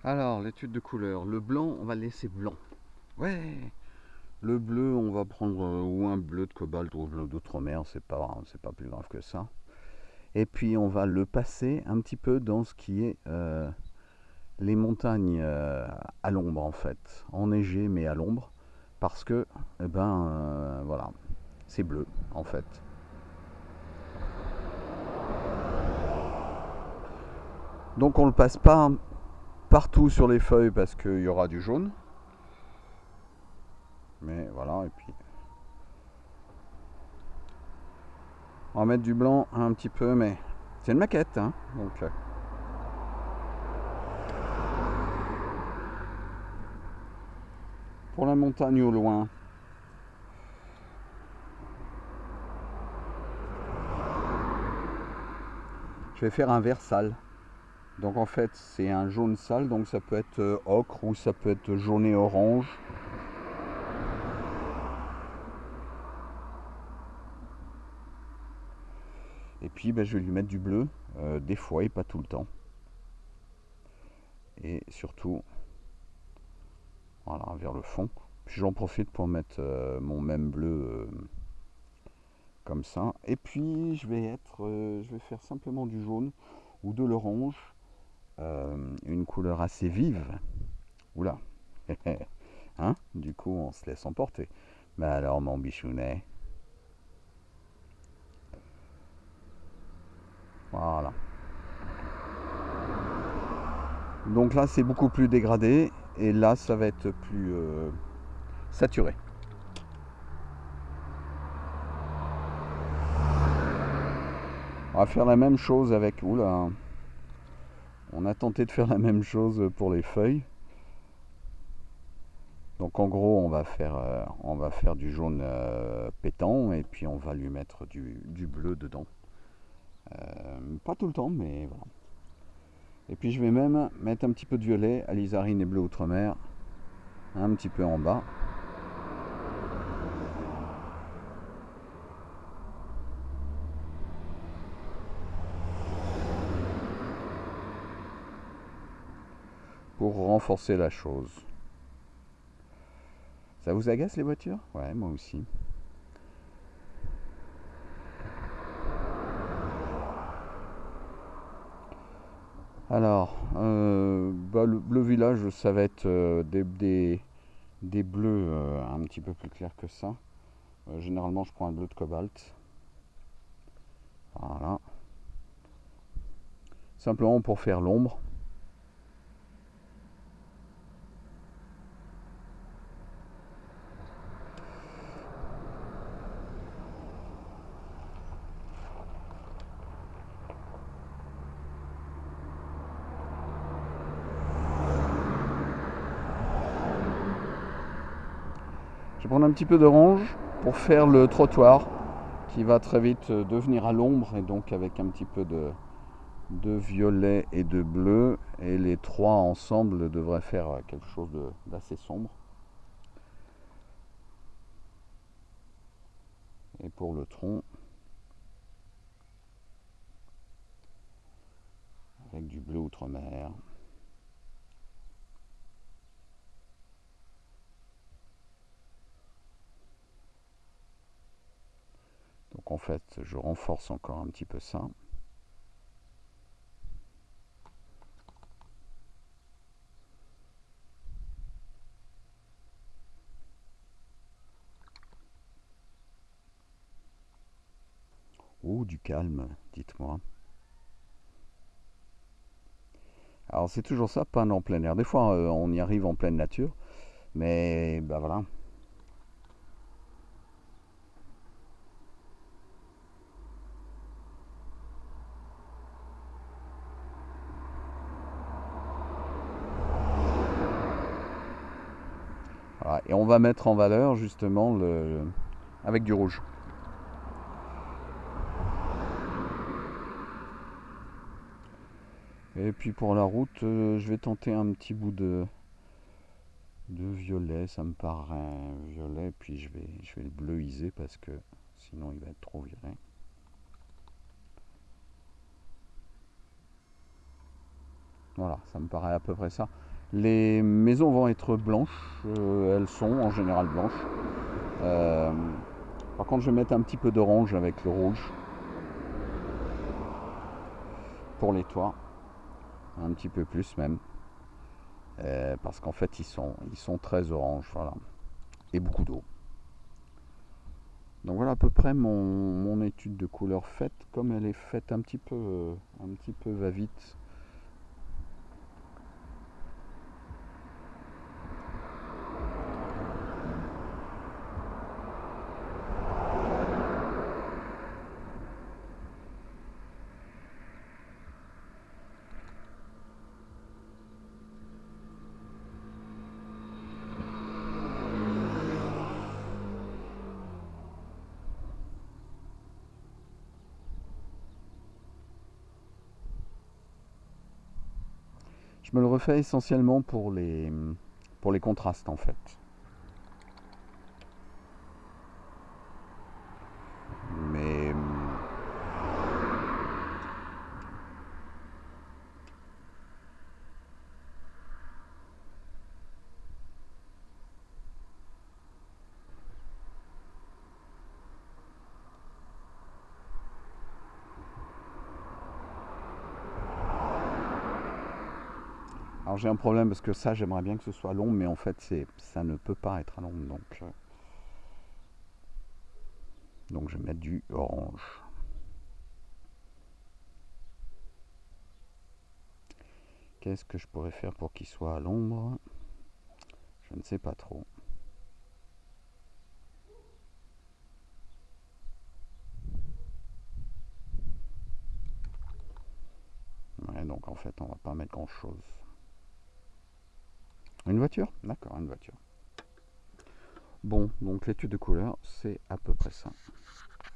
Alors, l'étude de couleur. Le blanc, on va le laisser blanc. Ouais. Le bleu, on va prendre ou un bleu de cobalt ou un bleu d'outre-mer, c'est pas plus grave que ça. Et puis on va le passer un petit peu dans ce qui est les montagnes à l'ombre en fait, enneigées mais à l'ombre, parce que, voilà, c'est bleu en fait. Donc on le passe pas partout sur les feuilles parce qu'il y aura du jaune, mais voilà, et puis on va mettre du blanc un petit peu, mais c'est une maquette, hein, donc pour la montagne au loin. Je vais faire un vert sale. Donc en fait c'est un jaune sale, donc ça peut être ocre ou ça peut être jaune et orange. Et puis je vais lui mettre du bleu, des fois et pas tout le temps. Et surtout, voilà, vers le fond. Puis j'en profite pour mettre mon même bleu comme ça. Et puis je vais faire simplement du jaune ou de l'orange, une couleur assez vive. Oula, hein, du coup on se laisse emporter. Mais alors mon bichounet, voilà. Donc là c'est beaucoup plus dégradé et là ça va être plus saturé. On va faire la même chose avec... Oula, on a tenté de faire la même chose pour les feuilles. Donc en gros on va faire du jaune pétant et puis on va lui mettre du bleu dedans. Pas tout le temps mais voilà. Et puis je vais même mettre un petit peu de violet, alizarine et bleu outre-mer, un petit peu en bas. Pour renforcer la chose. Ça vous agace les voitures? Ouais, moi aussi. Alors, le bleu village, ça va être des bleus un petit peu plus clairs que ça. Généralement, je prends un bleu de cobalt. Voilà. Simplement pour faire l'ombre. Je vais prendre un petit peu d'orange pour faire le trottoir qui va très vite devenir à l'ombre et donc avec un petit peu de violet et de bleu et les trois ensemble devraient faire quelque chose d'assez sombre. Et pour le tronc, avec du bleu outre-mer. Donc en fait, je renforce encore un petit peu ça. Oh, du calme, dites-moi. Alors c'est toujours ça, peindre en plein air. Des fois, on y arrive en pleine nature, mais voilà. Voilà. Et on va mettre en valeur justement avec du rouge. Et puis pour la route, je vais tenter un petit bout de violet, ça me paraît violet, puis je vais le bleuiser parce que sinon il va être trop viré. Voilà, ça me paraît à peu près ça. Les maisons vont être blanches, elles sont en général blanches. Euh, Par contre, je vais mettre un petit peu d'orange avec le rouge pour les toits, un petit peu plus même, parce qu'en fait ils sont très orange, voilà, et beaucoup d'eau. Donc voilà à peu près mon étude de couleur faite, comme elle est faite un petit peu va-vite. Je me le refais essentiellement pour les contrastes en fait. Mais alors j'ai un problème parce que ça j'aimerais bien que ce soit long, mais en fait ça ne peut pas être à long, donc je vais mettre du orange. Qu'est-ce que je pourrais faire pour qu'il soit à l'ombre? Je ne sais pas trop. Ouais, donc en fait on va pas mettre grand chose. Une voiture? D'accord, une voiture. Bon, donc l'étude de couleur, c'est à peu près ça.